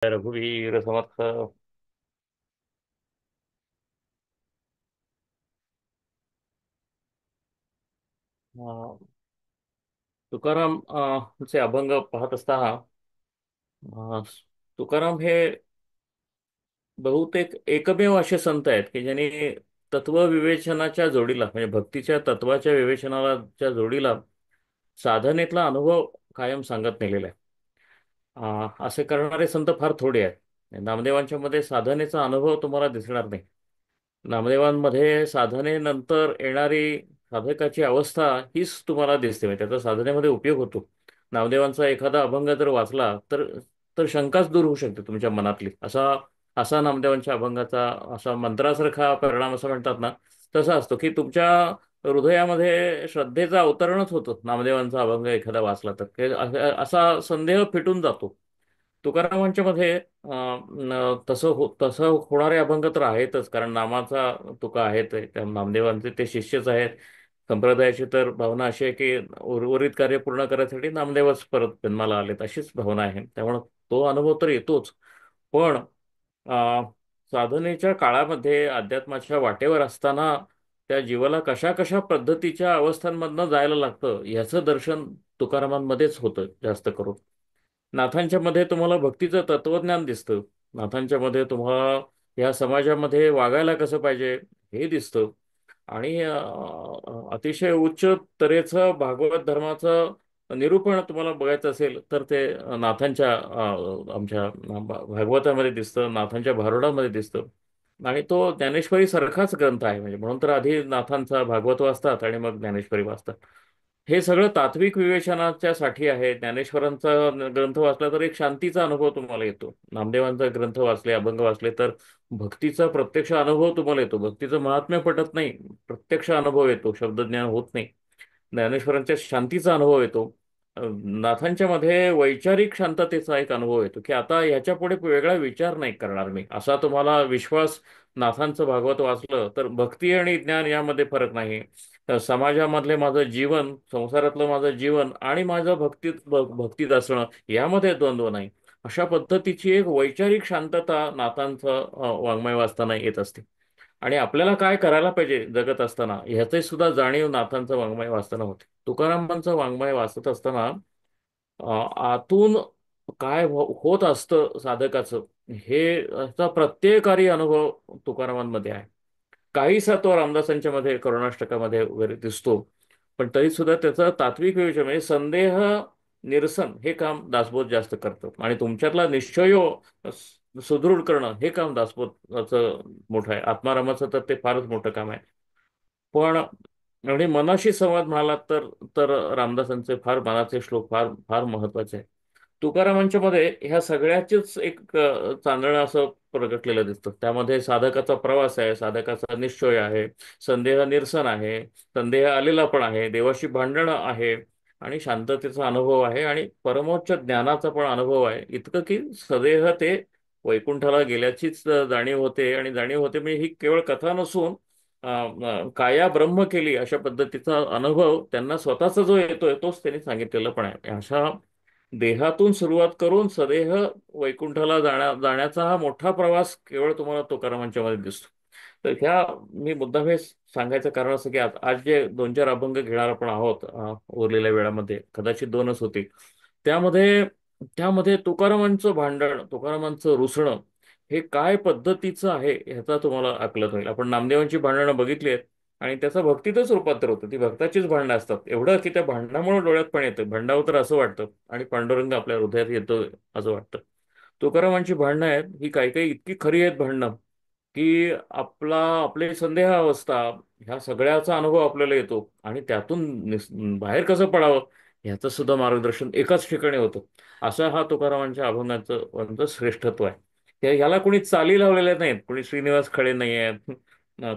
रघुवीर समर्थ. अं, तुकाराम चे अभंग पाहत असताना अं, तुकाराम हे बहुतेक एकमेव असे संत आहेत की ज्यांनी तत्वविवेचनाच्या जोडीला म्हणजे भक्तीच्या तत्वाच्या विवेचनाच्या जोडीला साधनेतला अनुभव कायम सांगत नेलेला आहे. असे करणारे संत फार थोडे आहेत. नामदेवांच्या मध्ये साधनेचा अनुभव तुम्हाला दिसणार नाही. नामदेवांमध्ये साधनेनंतर येणारी साधकाची अवस्था हीच तुम्हाला दिसते, म्हणजे त्याचा साधनेमध्ये उपयोग होतो. नामदेवांचा एखादा अभंग जर वाचला तर तर शंकाच दूर होऊ शकते तुमच्या मनातली. असा असा नामदेवांच्या अभंगाचा असा मंत्रासारखा परिणाम असं म्हणतात ना, तसा असतो की तुमच्या हृदयामध्ये श्रद्धेचा अवतरणच होतो. नामदेवांचा अभंग एखादा वाचला तर असा संदेह फिटून जातो. तुकारामांच्या मध्ये तसं होणारे अभंग तर आहेतच, कारण नामाचा तुका आहे ते त्या नामदेवांचे ते शिष्यच आहेत. संप्रदायाची तर भावना अशी आहे की उर्वरित कार्य पूर्ण करण्यासाठी नामदेवच परत जन्माला आलेत, अशीच भावना आहे. त्यामुळे तो अनुभव तर येतोच. पण अ, साधनेच्या काळामध्ये अध्यात्माच्या वाटेवर असताना त्या जीवाला कशा कशा पद्धतीच्या अवस्थांमधनं जायला लागतं याचं दर्शन तुकारामांमध्येच होतं जास्त करून. नाथांच्या मध्ये तुम्हाला भक्तीचं तत्वज्ञान दिसतं. नाथांच्या मध्ये तुम्हाला या समाजामध्ये वागायला कसं पाहिजे हे दिसतं. आणि अतिशय उच्च तऱ्हेचं भागवत धर्माचं निरूपण तुम्हाला बघायचं असेल तर ते नाथांच्या आमच्या भागवतामध्ये दिसतं, नाथांच्या भारुडामध्ये दिसतं. आणि तो ज्ञानेश्वरी सारखाच ग्रंथ आहे, म्हणजे म्हणून तर आधी नाथांचा भागवत वाचतात आणि मग ज्ञानेश्वरी वाचतात. हे सगळं तात्विक विवेचनाच्या साठी आहे. ज्ञानेश्वरांचा ग्रंथ वाचला तर एक शांतीचा अनुभव तुम्हाला येतो. नामदेवांचा ग्रंथ वाचले, अभंग वाचले तर भक्तीचा प्रत्यक्ष अनुभव तुम्हाला येतो. भक्तीचं महात्म्य पटत नाही, प्रत्यक्ष अनुभव येतो, शब्दज्ञान होत नाही. ज्ञानेश्वरांच्या शांतीचा अनुभव येतो. नाथांच्या मध्ये वैचारिक शांततेचा एक अनुभव येतो की आता ह्याच्या पुढे वेगळा विचार नाही करणार मी, असा तुम्हाला विश्वास. नाथांचं भागवत वाचलं तर भक्ती आणि ज्ञान यामध्ये फरक नाही. तर समाजामधले माझं जीवन, संसारातलं माझं जीवन आणि माझं भक्तीत असणं यामध्ये द्वंद्व नाही. अशा पद्धतीची एक वैचारिक शांतता नाथांचं वाङ्मय वाचताना येत असते. आणि आपल्याला काय करायला पाहिजे जगत असताना ह्याचे सुद्धा जाणीव नाथांचं वाङ्मय वाचताना होते. तुकारामांचं वाङ्मय वाचत असताना आतून काय होत असतं साधकाचं, हे याचा प्रत्येकारी अनुभव तुकारामांमध्ये आहे. काहीसा तो रामदासांच्या मध्ये करुणाष्टकामध्ये वगैरे दिसतो. पण तरी सुद्धा त्याचं तात्विक विवेचन म्हणजे संदेह निरसन हे काम दासबोध जास्त करतं. आणि तुमच्यातला निश्चय सुदृढ करणं हे काम दासबोधाचं मोठं आहे. आत्मारामाचं तर ते फारच मोठं काम आहे. पण म्हणजे मनाशी संवाद म्हणाला तर रामदासांचे फार मनाचे श्लोक फार फार महत्वाचे आहे. तुकारामांच्या मध्ये ह्या सगळ्याचीच एक चांदणं असं प्रगटलेलं दिसतं. त्यामध्ये साधकाचा प्रवास आहे, साधकाचा निश्चय आहे, संदेह निरसन आहे, संदेह आलेला पण आहे, देवाशी भांडणं आहे, आणि शांततेचा अनुभव आहे, आणि परमोच्च ज्ञानाचा पण अनुभव आहे. इतकं की सदेह ते वैकुंठाला गेल्याचीच जाणीव होते. आणि जाणीव होते म्हणजे ही केवळ कथा नसून काया ब्रह्म केली अशा पद्धतीचा अनुभव त्यांना स्वतःचा जो येतोय तोच त्यांनी सांगितलेलं पण आहे. अशा देहातून सुरुवात करून सदेह वैकुंठाला जाण्याचा हा मोठा प्रवास केवळ तुम्हाला तुकारामांच्या मध्ये दिसतो. तर ह्या मी मुद्दाम हे सांगायचं कारण असं की आज जे दोन चार अभंग घेणार आपण आहोत उरलेल्या वेळामध्ये, कदाचित दोनच होती, त्यामध्ये त्यामध्ये तुकारामांचं भांडण, तुकारामांचं रुसणं हे काय पद्धतीचं आहे ह्याचा तुम्हाला आकलन होईल. आपण नामदेवांची भांडणं बघितली आहेत आणि त्याचं भक्तीतच रूपांतर होतं. ती भक्ताचीच भांडणं असतात. एवढं की त्या भांडणामुळे डोळ्यात पण येतं, भांडावं तर असं वाटतं, आणि पांडुरंग आपल्या हृदयात येतो असं वाटतं. तुकारामांची भांडणं आहेत ही काही काही इतकी खरी आहेत भांडणं की आपले संदेह अवस्था ह्या सगळ्याचा अनुभव आपल्याला येतो. आणि त्यातून बाहेर कसं पडावं ह्याचं सुद्धा मार्गदर्शन एकाच ठिकाणी होतं. असा हा तुकारामांच्या अभंगाचं श्रेष्ठत्व आहे. ह्याला कोणी चाली लावलेल्या नाहीत, कोणी श्रीनिवास खळे नाही आहेत,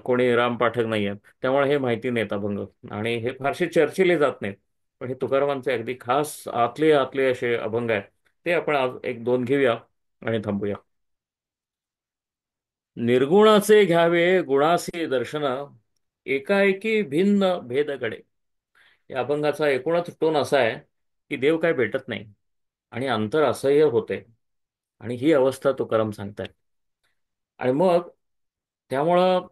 कोणी राम पाठक नाही आहेत, त्यामुळे हे माहिती नाहीत अभंग, आणि हे फारसे चर्चिले जात नाहीत. पण हे तुकारामांचे अगदी खास आतले आतले असे अभंग आहेत. ते आपण आज एक दोन घेऊया आणि थांबूया. निर्गुणाचे घ्यावे गुणाचे दर्शन, एकाएकी भिन्न भेद घडे. या अभंगाचा एकूणच टोन असा आहे की देव काय भेटत नाही आणि अंतर असह्य होते. आणि ही अवस्था तुकाराम सांगतायत. आणि मग त्यामुळं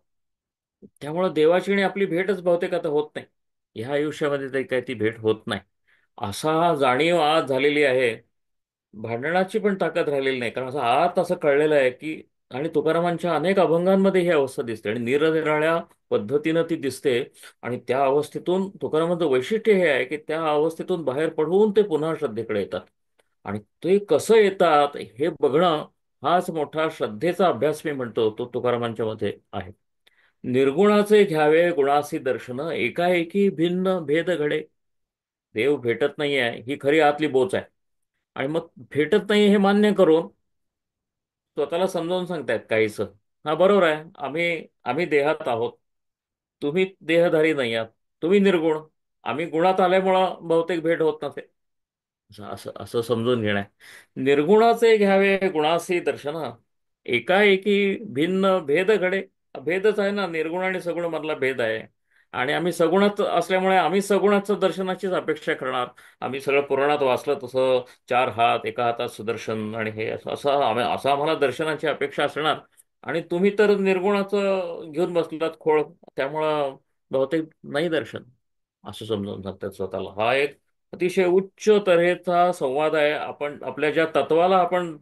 त्यामुळं देवाची आणि आपली भेटच बहुतेक आता होत नाही. ह्या आयुष्यामध्ये तरी काही ती भेट होत नाही, असा जाणीव आज झालेली आहे. भांडणाची पण ताकद राहिलेली नाही, कारण असं आत असं कळलेलं आहे की, आणि तुकारामांच्या अनेक अभंगांमध्ये ही अवस्था दिसते आणि निरनिराळ्या पद्धतीनं ती दिसते. आणि त्या अवस्थेतून तुकारामांचं वैशिष्ट्य हे आहे की त्या अवस्थेतून बाहेर पडून ते पुन्हा श्रद्धेकडे येतात. आणि ते कसं येतात हे बघणं, हाच मोठा श्रद्धेचा अभ्यास मी म्हणतो तो तुकारामांच्या मध्ये आहे. निर्गुणाचे घ्यावे गुणासी दर्शन, एकाएकी भिन्न भेद घडे. देव भेटत नाहीये ही खरी आतली बोच आहे. आणि मग भेटत नाही हे मान्य करून स्वतःला समजावून सांगतायत काहीच. हा बरोबर आहे, आम्ही देहात आहोत, तुम्ही देहधारी नाही आहात, तुम्ही निर्गुण, आम्ही गुणात आल्यामुळं बहुतेक भेट होत नसेल. असं असं असं समजून घेणं आहे. निर्गुणाचे घ्यावे गुणासी दर्शन, एकाएकी भिन्न भेद घडे. भेदच आहे ना, निर्गुण आणि सगुण मधला भेद आहे. आणि आम्ही सगुणात असल्यामुळे आम्ही सगुणाचं दर्शनाचीच अपेक्षा करणार. आम्ही सगळं पुराणात वाचलं तसं, चार हात, एका हातात सुदर्शन, आणि हे असं असं असं आम्हाला दर्शनाची अपेक्षा असणार. आणि तुम्ही तर निर्गुणाचं घेऊन बसलात खोळ, त्यामुळं बहुतेक नाही दर्शन. असं समजावून सांगतात स्वतःला. हा एक अतिशय उच्च तऱ्हेचा संवाद आहे. आपण आपल्या ज्या तत्वाला आपण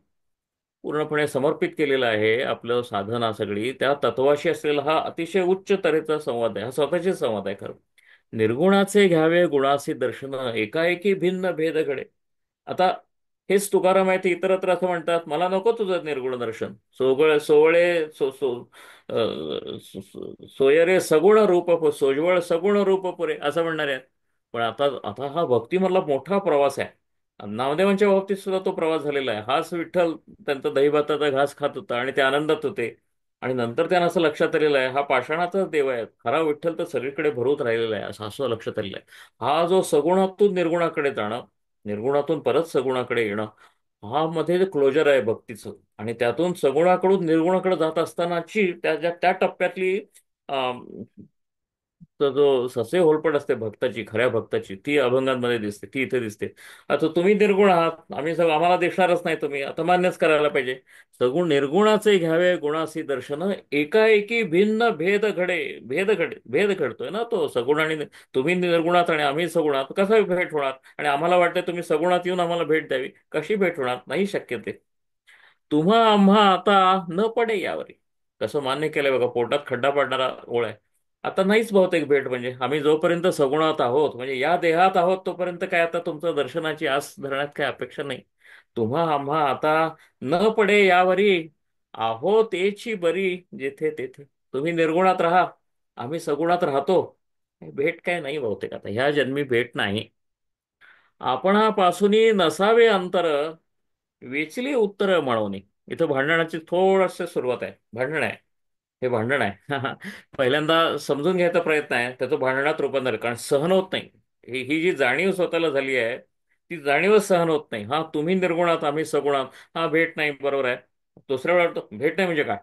पूर्णपणे समर्पित केलेलं आहे, आपलं साधना सगळी त्या तत्वाशी असलेला हा अतिशय उच्च तऱ्हेचा संवाद आहे. हा स्वतःचे संवाद आहे खरं. निर्गुणाचे घ्यावे गुणासी दर्शन, एकाएकी भिन्न भेद घडे. आता हेच तुकाराम आहे ते इतरत्र असं म्हणतात, मला नको तुझं निर्गुण दर्शन. सोवळे सोयरे सगुण रूप सोजवळ सगुण रूप पुरे, असं म्हणणार आहेत. पण आता आता हा भक्तीमधला मोठा प्रवास आहे. नामदेवांच्या बाबतीत सुद्धा तो प्रवास झालेला आहे. हाच विठ्ठल त्यांचा दहीभाताचा घास खात होता आणि ते आनंदात होते. आणि नंतर त्यांना असं लक्षात आलेलं आहे, हा पाषाणाचाच देव आहे, खरा विठ्ठल तर सगळीकडे भरवत राहिलेला आहे, असं असं लक्षात आलेलं आहे. हा जो सगुणातून निर्गुणाकडे जाणं, निर्गुणातून परत सगुणाकडे येणं, हा मध्ये क्लोजर आहे भक्तीचं. आणि त्यातून सगुणाकडून निर्गुणाकडे जात असतानाची त्या टप्प्यातली तर जो ससे होलपट असते भक्ताची, खऱ्या भक्ताची, ती अभंगांमध्ये दिसते, ती इथे दिसते. आता तुम्ही निर्गुण आहात, आम्ही सगळं आम्हाला दिसणारच नाही, तुम्ही आता मान्यच करायला पाहिजे. सगुण निर्गुणाचे घ्यावे गुणासी दर्शन, एकाएकी भिन्न भेद घडतोय ना तो सगुण आणि तुम्ही निर्गुणात आणि आम्ही सगुणात, कसा भेट होणार? आणि आम्हाला वाटतं तुम्ही सगुणात येऊन आम्हाला भेट द्यावी, कशी भेट होणार? नाही शक्य ते. तुम्हा आम्हा आता न पडे यावरी. कसं मान्य केलंय बघा, पोटात खड्डा पडणारा ओळ आहे. आता नाहीच बहुतेक भेट, म्हणजे आम्ही जोपर्यंत सगुणात आहोत, म्हणजे या देहात आहोत, तोपर्यंत काय आता तुमचं दर्शनाची आस धरण्यात काय अपेक्षा नाही. तुम्हा आम्हा आता न पडे यावरी, आहो तेची बरी जेथे तेथे. तुम्ही निर्गुणात राहा, आम्ही सगुणात राहतो. भेट काय नाही बहुतेक, आता ह्या जन्मी भेट नाही. आपणापासूनही नसावे अंतर, वेचली उत्तर मिळवणे. इथं भांडणाची थोडस सुरुवात आहे, भांडण आहे, हे भांडण आहे. पहिल्यांदा समजून घ्यायचा प्रयत्न आहे, त्याचं भांडणात रूपांतर आहे. कारण सहन होत नाही, ही जी जाणीव स्वतःला झाली आहे, ती जाणीवच सहन होत नाही. हा तुम्ही निर्गुणात आम्ही सगुणात, हा भेट नाही, बरोबर आहे. दुसऱ्या वेळा तो भेट नाही म्हणजे काय?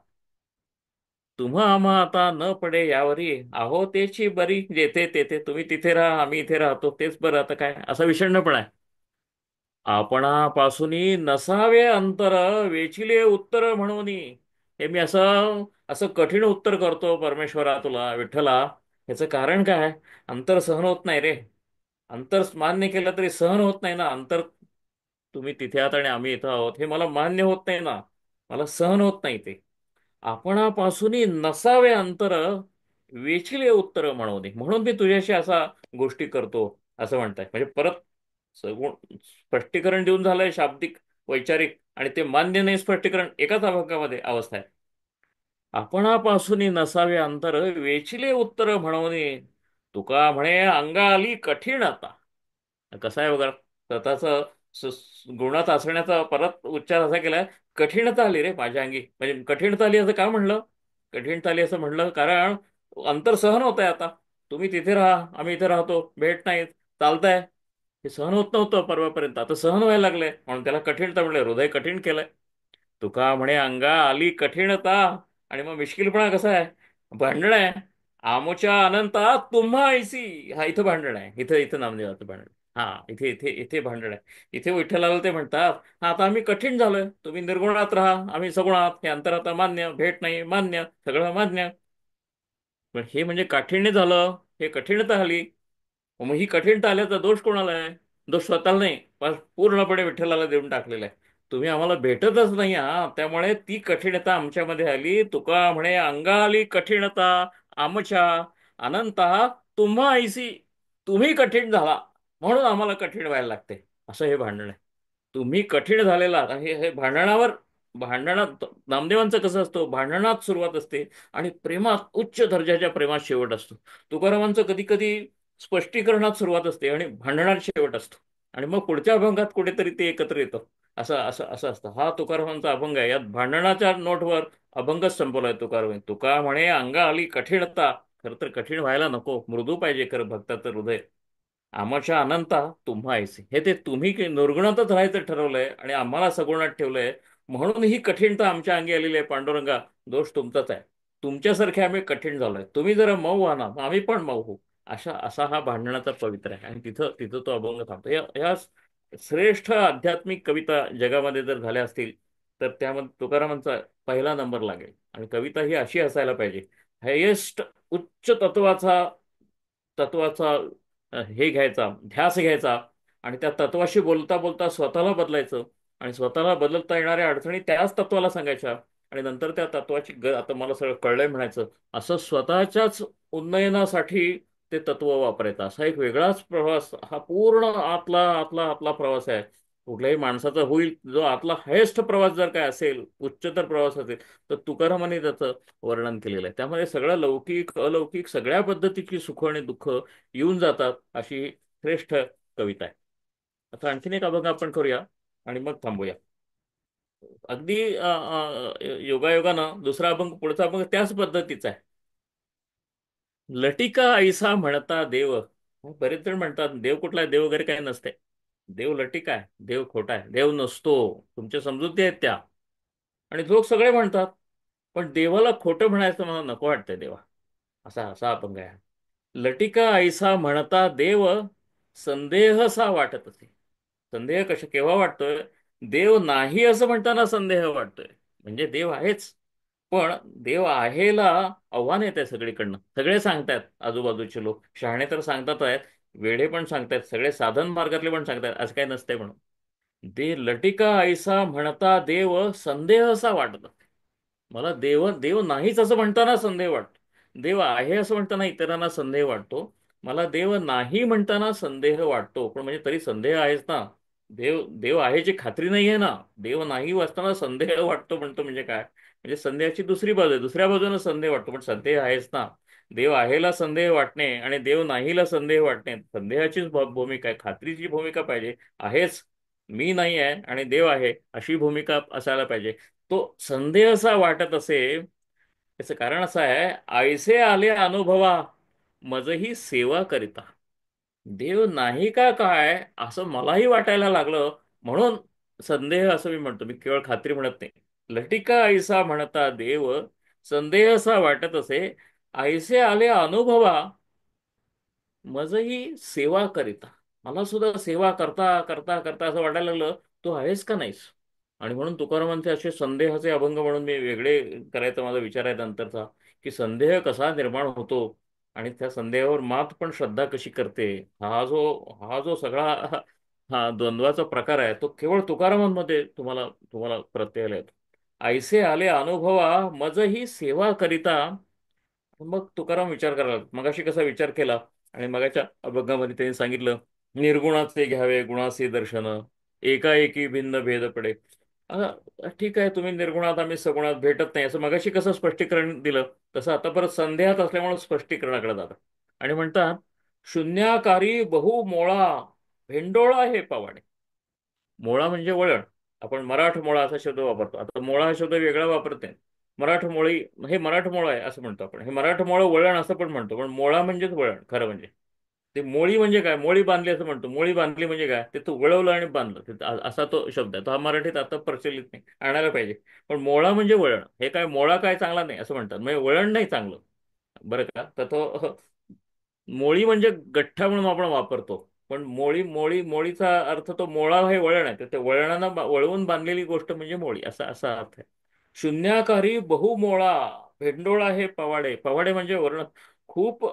तुम्हा आम्हा आता न पडे यावरी, आहो तेची बरी जेथे तेथे. तुम्ही तिथे राहा, आम्ही इथे राहतो, तेच बरं. आता काय असा विषण्ण पण आहे. आपणापासूनही नसावे अंतर, वेचिले उत्तर म्हणून. हे मी असं असं कठीण उत्तर करतो परमेश्वरा तुला विठ्ठला, याचं कारण काय? अंतर सहन होत नाही रे. अंतर मान्य केलं तरी सहन होत नाही ना अंतर. तुम्ही तिथे आहात आणि आम्ही इथं आहोत, हे मला मान्य होत नाही ना, मला सहन होत नाही ते. आपणापासूनही नसावे अंतर, वेचिले उत्तर म्हणून. म्हणून मी तुझ्याशी असा गोष्टी करतो, असं म्हणताय. म्हणजे परत सगुण स्पष्टीकरण देऊन झालंय, शाब्दिक वैचारिक, आणि ते मान्य नाही स्पष्टीकरण, एकाच अभंगामध्ये अवस्था आहे. आपणापासून नसावे अंतर, वेचिले उत्तर म्हणून. तुका म्हणे अंगा आली कठीण आता. कसं आहे बघा, गुणात असण्याचा परत उच्चार असा केलाय, कठीणता आली रे माझ्या अंगी. म्हणजे कठीणता आली असं का म्हणलं? कठीणता आली असं म्हणलं कारण अंतर सहन होत आहे आता. तुम्ही तिथे राहा, आम्ही इथे राहतो, भेट नाही, चालतंय. हे सहन होत नव्हतं परवापर्यंत, आता सहन व्हायला लागलंय, म्हणून त्याला कठीणता म्हणलंय, हृदय कठीण केलंय. तुका म्हणे अंगा आली कठीणता. आणि मग मिश्किलपणा कसा आहे? भांडण आहे. आमोच्या अनंता तुम्हा ऐसी, हा इथं भांडण आहे, इथं इथं नामदेवाचं भांडण. हा, इथे इथे इथे भांडण आहे. इथे विठ्ठलाला ते म्हणतात, "हा, आता आम्ही कठीण झालोय, तुम्ही निर्गुणात राहा, आम्ही सगुणात, हे अंतर आता मान्य, भेट नाही मान्य, सगळं मान्य." पण हे म्हणजे काठीण्य झालं, हे कठीणता आली. मग ही कठीणता आल्याचा दोष कोणाला आहे? दोष स्वतःला नाही, पण पूर्णपणे विठ्ठलाला देऊन टाकलेला आहे. तुम्ही आम्हाला भेटतच नाही, हा, त्यामुळे ती कठीणता आमच्यामध्ये आली. तुका म्हणे, "अंगा आली कठीणता आमच्या, अनंता तुम्हा ऐसी." तुम्ही कठीण झाला म्हणून आम्हाला कठीण व्हायला लागते, असं हे भांडण आहे. तुम्ही कठीण झालेला हे भांडणावर, भांडणात नामदेवांचं कसं असतं, भांडणात सुरुवात असते आणि प्रेमात, उच्च दर्जाच्या प्रेमात शेवट असतो. तुकारामांचं कधी कधी स्पष्टीकरणात सुरुवात असते आणि भांडणात शेवट असतो, आणि मग पुढच्या अभंगात कुठेतरी ते एकत्र येतं. असं असं असं असतं. हा तुकारामांचा अभंग आहे. यात भांडणाच्या नोटवर अभंगच संपवलाय तुकाराम. तुका म्हणे, "अंगा आली कठीणता." खरं तर कठीण व्हायला नको, मृदू पाहिजे खरं भक्ताचं हृदय. "आमच्या अनंता तुम्हा ऐसे." हे ते तुम्ही निर्गुणातच राहायचं ठरवलंय आणि आम्हाला सगुणात ठेवलंय, म्हणून ही कठीणता आमच्या अंगी आलेली आहे. पांडुरंगा, दोष तुमचाच आहे. तुमच्यासारखे आम्ही कठीण झालोय, तुम्ही जरा मऊ व्हा ना, मग आम्ही पण मऊ होऊ. असा हा भांडणाचा पवित्र आहे, आणि तिथं तिथं तो अभंग थांबतो. या श्रेष्ठ आध्यात्मिक कविता जगामध्ये जर झाल्या असतील, तर त्यामध्ये तुकारामांचा पहिला नंबर लागेल. आणि कविता ही अशी असायला पाहिजे, हायेस्ट, उच्च तत्वाचा हे घ्यायचा, ध्यास घ्यायचा, आणि त्या तत्वाशी बोलता बोलता स्वतःला बदलायचं, आणि स्वतःला बदलता येणाऱ्या अडचणी त्याच तत्वाला सांगायच्या, आणि नंतर त्या तत्वाची आता मला सगळं कळलंय म्हणायचं. असं स्वतःच्याच उन्नयनासाठी ते तत्व वापरायचं. असा एक वेगळाच प्रवास, हा पूर्ण आतला आतला आतला प्रवास आहे. कुठल्याही माणसाचा होईल जो आतला हायेस्ट प्रवास जर काय असेल, उच्चतर प्रवास असेल, तर तुकारामांनी त्याचं वर्णन केलेलं आहे. त्यामध्ये सगळं लौकिक अलौकिक सगळ्या पद्धतीची सुख आणि दुःख येऊन जातात, अशी ही श्रेष्ठ कविता आहे. आता आणखीन एक अभंग आपण करूया आणि मग थांबूया. अगदी योगायोगानं दुसरा अभंग, पुढचा अभंग त्याच पद्धतीचा आहे. "लटिका ऐसा म्हणता देव." बरेच जण म्हणतात देव कुठला आहे, देव वगैरे काय नसते. देव लटिका आहे, देव खोटा आहे, देव नसतो. तुमच्या समजुती आहेत त्या, आणि लोक सगळे म्हणतात. पण देवाला खोटं म्हणायचं मला नको वाटतंय देवा. असा असा अभंग आहे. "लटिका ऐसा म्हणता देव, संदेहसा वाटत असे." संदेह केव्हा वाटतोय? देव नाही असं म्हणताना संदेह वाटतोय. म्हणजे देव आहेच, पण देव आहेला आव्हान येत आहे सगळीकडनं. सगळे सांगतायत, आजूबाजूचे लोक शहाणे तर सांगतात आहेत, वेढे पण सांगतायत, सगळे साधन मार्गातले पण सांगतायत, असं काही नसतंय म्हणून. "दे लटिका ऐसा म्हणता देव, संदेह असा वाटत." मला देव देव नाहीच असं म्हणताना संदेह वाटतो, देव आहे असं म्हणताना इतरांना संदेह वाटतो. मला देव नाही म्हणताना संदेह वाटतो, पण म्हणजे तरी संदेह आहेच ना. देव देव आहेची खात्री नाही आहे ना. देव नाही वाचताना संदेह वाटतो म्हणतो म्हणजे काय? म्हणजे संदेहाची दुसरी बाजू आहे, दुसऱ्या बाजूने संदेह वाटतो, पण संदेह आहेच ना. देव आहेला संदेह वाटणे आणि देव नाहीला संदेह वाटणे, संदेहाचीच भूमिका आहे. खात्रीची भूमिका पाहिजे. आहेच, मी नाही आहे आणि देव आहे, अशी भूमिका असायला पाहिजे. तो संदेह असा वाटत असे, त्याचं कारण असं आहे, "ऐसे आले अनुभवा, मजही सेवा करिता." देव नाही का काय असं मलाही वाटायला लागलं, म्हणून संदेह असं मी म्हणतो, मी केवळ खात्री म्हणत नाही. "लटिका ऐसा म्हणता देव, संदेह असा वाटत असे, ऐसे आले अनुभवा, मजही सेवा करिता." मला सुद्धा सेवा करता करता करता असं वाटायला लागलं, तू आहेस का नाहीस. आणि म्हणून तुकारामांचे असे संदेहाचे अभंग म्हणून मी वेगळे करायचा माझा विचार आहे नंतरचा, की संदेह कसा निर्माण होतो आणि त्या संदेहावर मात पण श्रद्धा कशी करते. हा जो सगळा हा द्वंद्वाचा प्रकार आहे, तो केवळ तुकारामांमध्ये तुम्हाला तुम्हाला प्रत्ययाला येतो. "ऐसे आले अनुभवा, मज ही सेवा करिता." मग तुकाराम विचार करायला, मगाशी कसा विचार केला, आणि मगाच्या अभंगामध्ये त्यांनी सांगितलं, "निर्गुणाचे घ्यावे गुणाचे दर्शन, एकाएकी भिन्न भेद पडे." आता ठीक आहे, तुम्ही निर्गुणात आम्ही सगुणात भेटत नाही असं मगाशी कसं स्पष्टीकरण दिलं, तसं आता परत संदेहात असल्यामुळे स्पष्टीकरणाकडे जातात आणि म्हणतात, "शून्याकारी बहु मोळा, भेंडोळा हे पावाडे." मोळा म्हणजे वळण. आपण मराठमोळा असा शब्द वापरतो. आता मोळा हा शब्द वेगळा वापरते. मराठमोळी, हे मराठमोळा आहे असं म्हणतो आपण. हे मराठमोळं वळण असं पण म्हणतो. पण मोळा म्हणजेच वळण खरं म्हणजे. ते मोळी म्हणजे काय? मोळी बांधली असं म्हणतो. मोळी बांधली म्हणजे काय? ते तू वळवलं आणि बांधलं. असा तो शब्द आहे. तो हा मराठीत आता प्रचलित नाही. आणायला पाहिजे. पण मोळा म्हणजे वळण. हे काय मोळा काय चांगला नाही असं म्हणतात. म्हणजे वळण नाही चांगलं. बरं का? तर तो मोळी म्हणजे गठ्ठा म्हणून आपण वापरतो. पण मोळीचा अर्थ तो मोळा हे वळण आहे, तर ते वळणानं वळवून बांधलेली गोष्ट म्हणजे मोळी, असा असा अर्थ आहे. शून्याकारी बहुमोळा, भेंडोळा हे पवाडे. पवाडे म्हणजे वर्ण खूप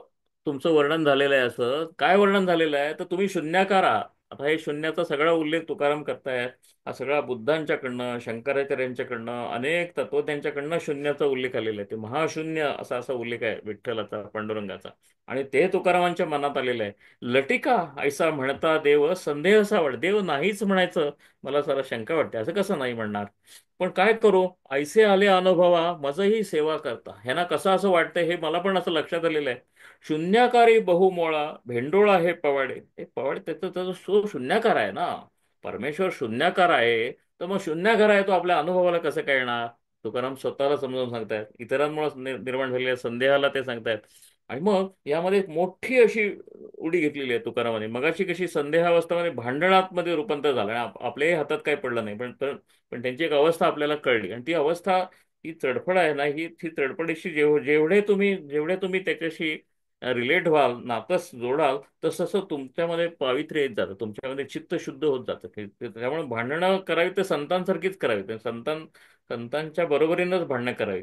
तुमचं वर्णन झालेलं आहे. असं काय वर्णन झालेलं आहे, तर तुम्ही शून्याकार आहात. आता हे शून्याचा सगळा उल्लेख तुकाराम करतायत. हा सगळा बुद्धांच्याकडनं, शंकराचार्यांच्याकडनं, अनेक तत्वज्ञांच्याकडनं शून्याचा उल्लेख आलेला आहे. ते महाशून्य असा असा उल्लेख आहे विठ्ठलाचा, पांडुरंगाचा. आणि ते तुकारामांच्या मनात आलेलं आहे. लटिका ऐसा म्हणता देव, संदेह सावड. देव नाहीच म्हणायचं, मला जरा शंका वाटते, असं कसं नाही म्हणणार. पण काय करू, ऐसे आले अनुभवा, मजही सेवा करता. ह्यांना कसं असं वाटतंय हे मला पण असं लक्षात आलेलं आहे. शून्याकारी बहुमोळा, भेंडोळा हे पवाडे. हे पवाडे त्याचा त्याचा तो शून्याकार आहे ना. परमेश्वर शून्याकार आहे, तर मग शून्याकार आहे तो आपल्या अनुभवाला कसं काय येणार. तुकाराम स्वतःला समजावून सांगतायत, इतरांमुळे निर्माण झालेल्या संदेहाला ते सांगतायत. आणि मग यामध्ये एक मोठी अशी उडी घेतलेली आहे तुकारामाने. मगाशी कशी संदेहावस्थामध्ये भांडणात मध्ये रूपांतर झालं आणि आपल्याही हातात काही पडलं नाही, पण त्यांची एक अवस्था आपल्याला कळली. आणि ती अवस्था, ही चडफड आहे ना, ही चडफडीशी जेवढे तुम्ही त्याच्याशी रिलेट व्हाल, नातस जोडाल, तसं तसं तुमच्यामध्ये पावित्र्य येत जातं, तुमच्यामध्ये चित्त शुद्ध होत जातं. त्यामुळे भांडणं करावी ते संतांसारखीच करावी, ते संतांच्या बरोबरीनंच भांडणं करावी.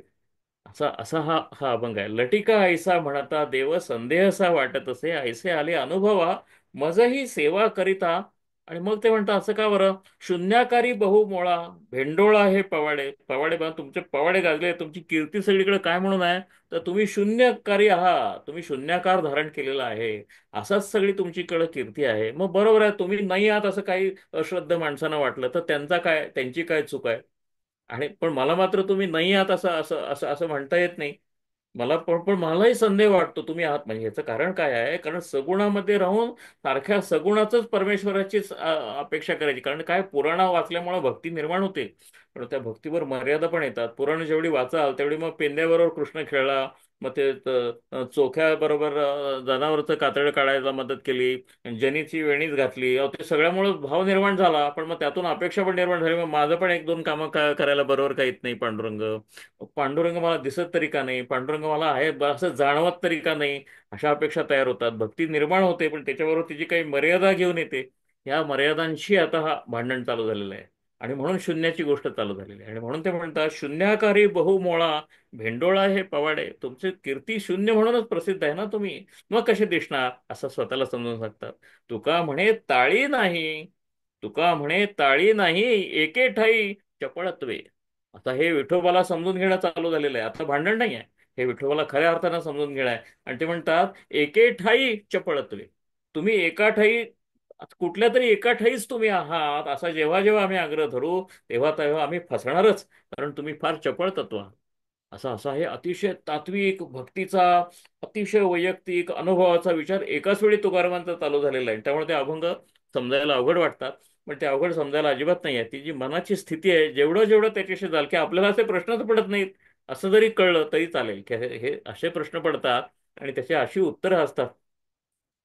असा असा हा हा अभंग आहे. लटिका ऐसा म्हणता देव, संदेहसा वाटत असे, ऐसे आले अनुभवा, मजही सेवा करिता. आणि मग ते म्हणतात असं का बरं, शून्याकारी बहुमोळा, भेंडोळा हे पवाडे. पवाडे बा, तुमचे पवाडे गाजले, तुमची कीर्ती सगळीकडे काय म्हणून आहे, तर तुम्ही शून्यकारी आहात, तुम्ही शून्याकार धारण केलेला आहे, असाच सगळी तुमचीकडे कीर्ती आहे. मग बरोबर आहे, तुम्ही नाही आहात असं काही अश्रद्ध माणसांना वाटलं तर त्यांची काय चूक आहे. आणि पण मला मात्र तुम्ही नाही आहात असं असं असं असं म्हणता येत नाही. पण मलाही संदेह वाटतो तुम्ही आहात. म्हणजे याचं कारण काय आहे, कारण सगुणामध्ये राहून सारख्या सगुणाचंच परमेश्वराचीच अपेक्षा करायची. कारण काय, पुराण वाचल्यामुळे भक्ती निर्माण होते, पण त्या भक्तीवर मर्यादा पण येतात. पुराण जेवढी वाचाल तेवढी मग पेंद्याबरोबर कृष्ण खेळला, मग ते चोख्याबरोबर जनावरचं कातडं काढायला मदत केली, जनीची वेणीच घातली, अहो ते सगळ्यामुळे भाव निर्माण झाला. पण मग त्यातून अपेक्षा पण निर्माण झाली, मग माझं पण एक दोन कामं करायला बरोबर का येत नाही पांडुरंग. पांडुरंग मला दिसत तरी का नाही, पांडुरंग मला आहे असं जाणवत तरी का नाही, अशा अपेक्षा तयार होतात. भक्ती निर्माण होते, पण त्याच्याबरोबर तिची काही मर्यादा घेऊन येते. या मर्यादांशी आता हा भांडण चालू झालेलं आहे. आणि म्हणून शून्याची गोष्ट चालू झालेली आहे. आणि म्हणून ते म्हणतात शून्याकारी बहुमोळा, भेंडोळा हे पवाडे. तुमची कीर्ती शून्य म्हणूनच प्रसिद्ध आहे ना तुम्ही, मग कसे दिसणार, असं स्वतःला समजून सांगतात. तुका म्हणे ताळी नाही, तुका म्हणे ताळी नाही, एके ठाई चपळत्वे. आता हे विठोबाला समजून घेणं चालू झालेलं आहे. आता भांडण नाही आहे, हे विठोबाला खऱ्या अर्थानं समजून घेणं आहे. आणि ते म्हणतात एके ठाई चपळत्वे. तुम्ही एका ठाई, कुठल्या तरी एका ठाईच तुम्ही आहात, असा जेव्हा जेव्हा आम्ही आग्रह धरू, तेव्हा तेव्हा आम्ही फसणारच. कारण तुम्ही फार चपळ तत्व आहात. असा असा हे अतिशय तात्विक भक्तीचा, अतिशय वैयक्तिक अनुभवाचा विचार एकाच वेळी तुकारामांचा चालू झालेला आहे. त्यामुळे ते अभंग समजायला अवघड वाटतात. पण ते अवघड समजायला अजिबात नाही आहे. ती जी मनाची स्थिती आहे, जेवढं जेवढं त्याच्याशी जाल, की आपल्याला असे प्रश्नच पडत नाहीत, असं जरी कळलं तरी चालेल, की हे असे प्रश्न पडतात आणि त्याची अशी उत्तरं असतात.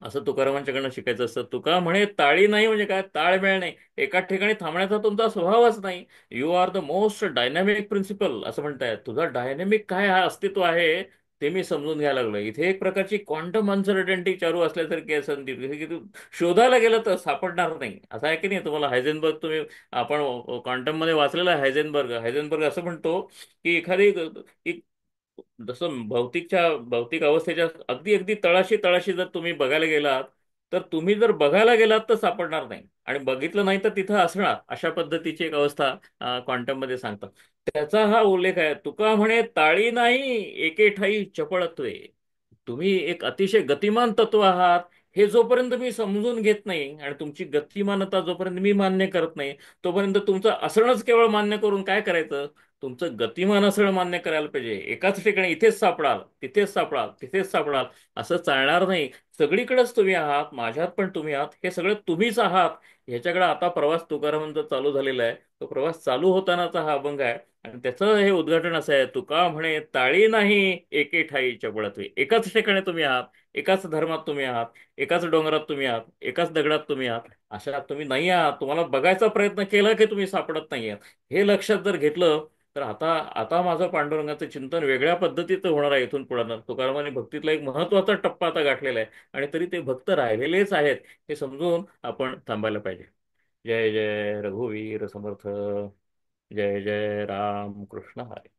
असं तुकारामांच्याकडनं शिकायचं असतं. तुका म्हणे ताळी नाही म्हणजे काय, ताळमेळ नाही, एकाच ठिकाणी थांबण्याचा तुमचा स्वभावच नाही. You are the most dynamic principal, असं म्हणतायत. तुझा डायनॅमिक काय हा अस्तित्व आहे, ते मी समजून घ्यायला लागलो. इथे एक प्रकारची क्वांटम अनसर्टन्टी चालू असल्यासारखी आहे संधी, की तू शोधायला गेलं तर सापडणार नाही, असं आहे की नाही. तुम्हाला हायझेनबर्ग, आपण क्वांटम मध्ये वाचलेलं आहे. हायझेनबर्ग असं म्हणतो की एखादी जसं भौतिक अवस्थेच्या अगदी अगदी तळाशी तळाशी जर तुम्ही बघायला गेलात, तर तुम्ही जर बघायला गेलात तर सापडणार नाही, आणि बघितलं नाही तर तिथं असणार, अशा पद्धतीची एक अवस्था क्वांटम मध्ये सांगतात. त्याचा हा उल्लेख आहे. तुका म्हणे ताळी नाही, एके ठाई चपळत्वे. तुम्ही एक अतिशय गतिमान तत्व आहात, हे जोपर्यंत मी समजून घेत नाही आणि तुमची गतिमानता जोपर्यंत मी मान्य करत नाही, तोपर्यंत तुमचं असणच केवळ मान्य करून काय करायचं. तुमचं गतिमान असणं मान्य करायला पाहिजे. एकाच ठिकाणी इथेच सापडाल, तिथेच सापडाल, तिथेच सापडाल, असं चालणार नाही. सगळीकडेच तुम्ही आहात, माझ्यात पण तुम्ही आहात, हे सगळं तुम्हीच आहात. ह्याच्याकडे आता प्रवास तुकारामांचा चालू झालेला आहे. तो प्रवास चालू होतानाचा हा अभंग आहे. आणि त्याचं हे उद्घाटन असं आहे, तुका म्हणे ताळी नाही एके ठाई चपळत्वे. एकाच ठिकाणी तुम्ही आहात, एकाच धर्मात तुम्ही आहात, एकाच डोंगरात तुम्ही आहात, एकाच दगडात तुम्ही आहात, अशा तुम्ही नाही आहात. तुम्हाला बघायचा प्रयत्न केला की तुम्ही सापडत नाही आहात. हे लक्षात जर घेतलं तर आता आता माझं पांडुरंगाचं चिंतन वेगळ्या पद्धतीचं होणार आहे इथून पुढे. तुकारामाने भक्तीतला एक महत्वाचा टप्पा आता गाठलेला आहे, आणि तरी ते भक्त राहिलेलेच आहेत हे समजून आपण थांबायला पाहिजे. जय जय रघुवीर समर्थ. जय जय राम कृष्ण हरे.